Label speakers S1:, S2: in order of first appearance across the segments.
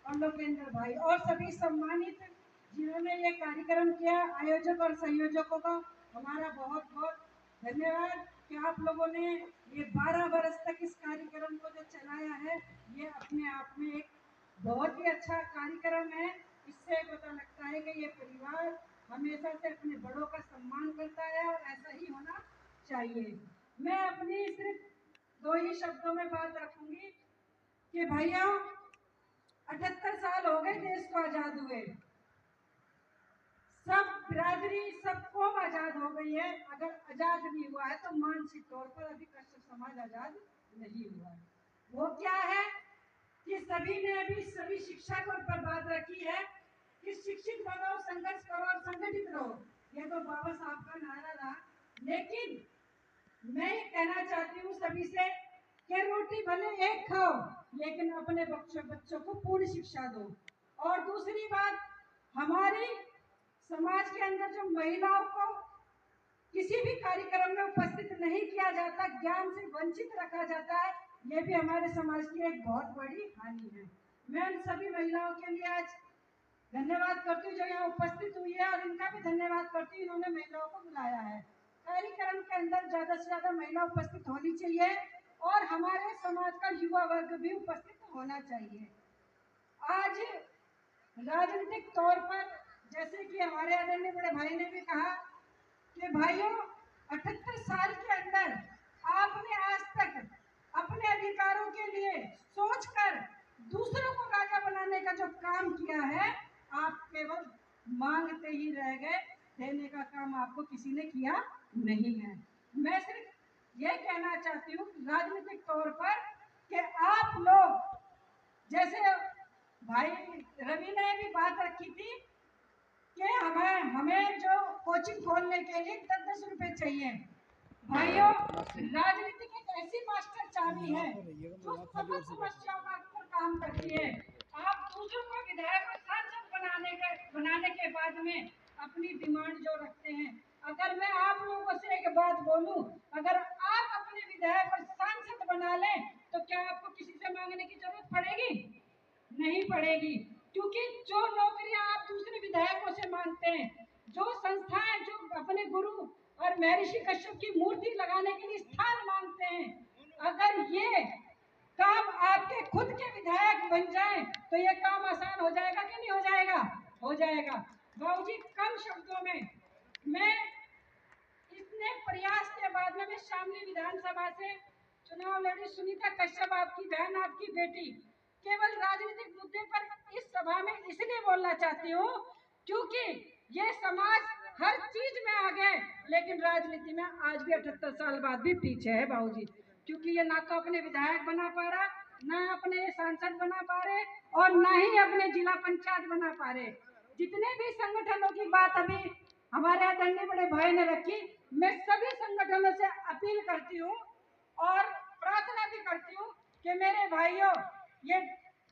S1: और लोकेंद्र भाई और सभी सम्मानित जिन्होंने ये कार्यक्रम किया, आयोजक और संयोजकों का हमारा बहुत बहुत धन्यवाद कि आप लोगों ने ये 12 वर्ष तक इस कार्यक्रम को जो चलाया है, ये अपने आप में एक बहुत ही अच्छा कार्यक्रम है। इससे पता लगता है कि ये परिवार हमेशा से अपने बड़ों का सम्मान करता है और ऐसा ही होना चाहिए। मैं अपनी सिर्फ 2 ही शब्दों में बात रखूंगी कि भैया 78 साल हो गए देश को आजाद हुए, सब बिरादरी सब कौम आजाद हो गई है। अगर आजाद नहीं हुआ है तो मानसिक तौर पर अभी कश्यप समाज आजाद नहीं हुआ है। वो क्या है कि सभी ने अभी सभी शिक्षा के ऊपर बात रखी है कि शिक्षित बनो, संघर्ष करो और संगठित रहो। ये तो बाबा साहब का नारा रहा, लेकिन मैं कहना चाहती हूँ सभी से कि रोटी भले एक खाओ लेकिन अपने बच्चों को पूर्ण शिक्षा दो। और दूसरी बात, हमारी समाज के अंदर जो महिलाओं को किसी भी कार्यक्रम में उपस्थित नहीं किया जाता, ज्ञान से वंचित रखा जाता है, ये भी हमारे समाज की एक बहुत बड़ी हानि है। मैं उन सभी महिलाओं के लिए आज धन्यवाद करती हूँ जो यहाँ उपस्थित हुई है, और इनका भी धन्यवाद करती हूँ, इन्होंने महिलाओं को बुलाया है। कार्यक्रम के अंदर ज्यादा से ज्यादा महिला उपस्थित होनी चाहिए और हमारे समाज का युवा वर्ग भी उपस्थित होना चाहिए। आज राजनीतिक तौर पर, जैसे कि हमारे आदरणीय बड़े भाई ने भी कहा कि भाइयों 78 साल के अंदर आपने आज तक अपने अधिकारों के लिए सोचकर दूसरों को राजा बनाने का जो काम किया है, आप केवल मांगते ही रह गए, देने का काम आपको किसी ने किया नहीं है। मैं सिर्फ ये कहना चाहती हूँ राजनीतिक तौर पर कि आप लोग, जैसे भाई रवि ने भी बात रखी थी कि हमें जो कोचिंग खोलने के लिए 10-10 रुपए चाहिए। भाइयों, राजनीति की एक ऐसी मास्टर चाबी है जो सब समस्याओं का अक्सर काम करती है। आप दूसरों को विधायक और सांसद बनाने के बाद में अपनी डिमांड जो रखते हैं, अगर मैं आप लोगों से एक बात बोलूं, अगर आप अपने विधायक और सांसद बना लें तो क्या आपको किसी से मांगने की जरूरत पड़ेगी? नहीं पड़ेगी, क्योंकि जो नौकरियां आप दूसरे विधायकों से मांगते हैं, जो संस्थाएं जो अपने गुरु और महर्षि कश्यप की मूर्ति लगाने के लिए स्थान मांगते हैं, अगर ये काम आपके खुद के विधायक बन जाए तो ये काम आसान हो जाएगा कि नहीं हो जाएगा? हो जाएगा। बाबूजी, कम शब्दों में मैं इतने प्रयास के बाद में मैं शामली विधानसभा से चुनाव लड़ी। सुनीता कश्यप आपकी बहन, आपकी बेटी, केवल राजनीतिक मुद्दे पर इस सभा में इसलिए बोलना चाहती हूँ क्योंकि ये समाज हर चीज में आगे, लेकिन राजनीति में आज भी 78 साल बाद भी पीछे है बाबूजी, क्योंकि ये ना तो अपने विधायक बना पा रहा, ना अपने सांसद बना पा रहे और ना ही अपने जिला पंचायत बना पा रहे। जितने भी संगठनों की बात अभी हमारे आदरणीय बड़े भाई ने रखी, मैं सभी संगठनों से अपील करती हूँ और प्रार्थना भी करती हूँ कि मेरे भाइयों, ये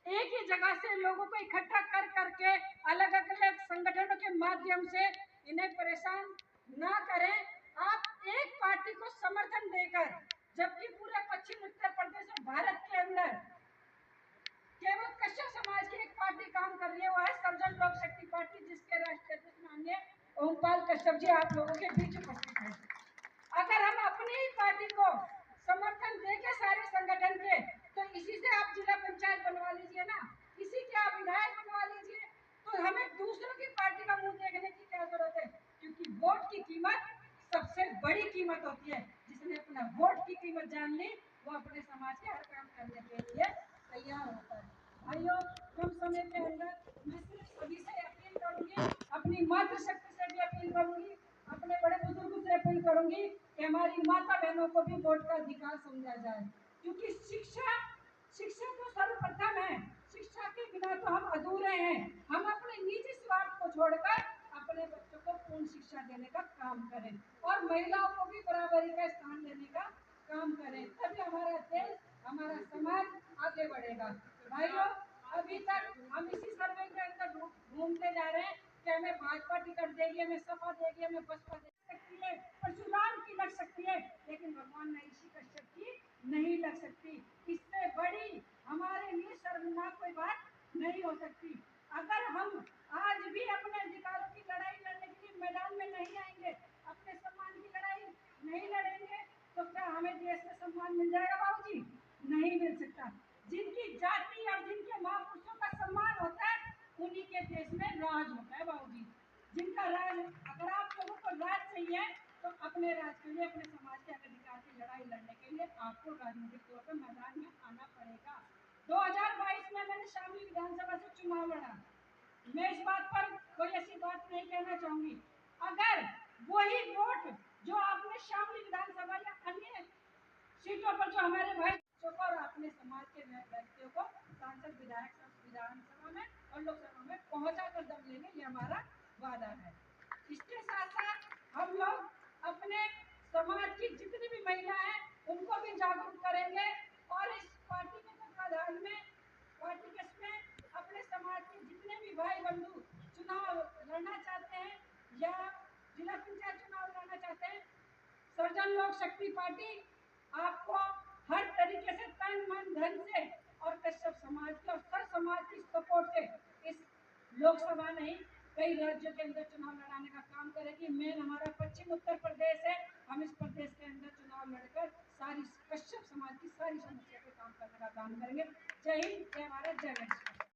S1: एक ही जगह से लोगों को इकट्ठा कर करके अलग अलग संगठनों के माध्यम से इन्हें परेशान ना करें। आप एक पार्टी को समर्थन देकर, जबकि पूरे पश्चिम उत्तर प्रदेश और भारत के अंदर केवल कश्यप समाज की एक पार्टी काम कर रही है, वो है सर्वजन लोक शक्ति पार्टी, जिसके राष्ट्रीय अध्यक्ष माननीय ओमपाल कश्यप जी आप लोगों के बीच उपस्थित हैं। अगर हम अपनी ही पार्टी को समर्थन देके सारे संगठन के, तो इसी से आप जिला पंचायत बनवा लीजिए ना, इसी के आप विधायक बनवा लीजिए, तो हमें दूसरों की पार्टी का मुंह देखने की क्या जरूरत है? क्योंकि वोट की कीमत सबसे बड़ी कीमत होती है। जिसने अपना वोट की कीमत जान ली, वो अपने समाज के हर काम करने के लिए तैयार होता है। भाइयों, कम समय के अंदर मैं सिर्फ सभी से अपील करूंगी, अपनी मातृशक्ति से भी अपील करूंगी, अपने बड़े बुजुर्गों से अपील करूंगी कि हमारी माता बहनों को भी वोट का अधिकार समझा जाए, क्योंकि शिक्षा शिक्षा तो सर्वप्रथम है। शिक्षा के बिना तो हम अधूरे हैं। हम अपने निजी स्वार्थ को छोड़कर अपने बच्चों को पूर्ण शिक्षा देने का काम करें और महिलाओं को भी बराबरी का स्थान देने का काम करें, तभी हमारा देश, हमारा समाज आगे बढ़ेगा। भाइयों, अभी तक हम इसी सर्वे के अंदर घूमते जा रहे हैं कि हमें भाजपा टिकट देगी, हमें सपा देगी, हमें बसपा दे सकती है, परशुराम की लग सकती है, लेकिन भगवान महर्षि कश्यप की नहीं लग सकती। इससे बड़ी हमारे लिए शर्मनाक कोई बात नहीं हो सकती। अगर हम आज भी अपने अधिकारों की लड़ाई लड़ने के लिए मैदान में नहीं आएंगे, अपने सम्मान की लड़ाई नहीं लड़ेंगे, तो क्या हमें देश में सम्मान मिल जाएगा बाबूजी? नहीं मिल सकता। जिनकी जाति और जिनके महापुरुषों का सम्मान होता है, उन्हीं के देश में राज होता है बाबूजी। जिनका राज, अगर आप लोगों को राज चाहिए तो अपने राज के लिए, अपने समाज के अधिकार की लड़ाई लड़ने के लिए आपको राजनीतिक तौर पर मैदान में आना पड़ेगा। 2022 में मैंने शामली विधानसभा से चुनाव लड़ा। मैं इस बात पर कोई ऐसी बात नहीं कहना चाहूंगी। अगर वही वोट जो आपने शामली विधानसभा या अन्य सीटों पर जो हमारे भाई और अपने समाज के व्यक्तियों को सांसद विधायक विधानसभा में और लोकसभा में पहुंचा कर दम लेंगे, ये हमारा वादा है। इसके साथ साथ हम लोग अपने समाज की जितनी भी महिला हैं उनको भी जागरूक करेंगे और इस पार्टी के तत्वाधान में, पार्टी के इसमें अपने समाज के जितने भी भाई बंधु चुनाव लड़ना चाहते हैं या जिला पंचायत चुनाव लड़ना चाहते हैं, सर्जन लोक शक्ति पार्टी आपको हर तरीके से तन मन धन से और कश्यप समाज के और सर समाज की सपोर्ट से इस लोकसभा नहीं कई राज्यों के अंदर चुनाव लड़ाने का काम करेगी। मेन हमारा पश्चिम उत्तर प्रदेश है, हम इस प्रदेश के अंदर चुनाव लड़कर सारी कश्यप समाज की सारी समस्या पे काम करने का काम करेंगे। जय हिंद, जय भारत, जय गणेश।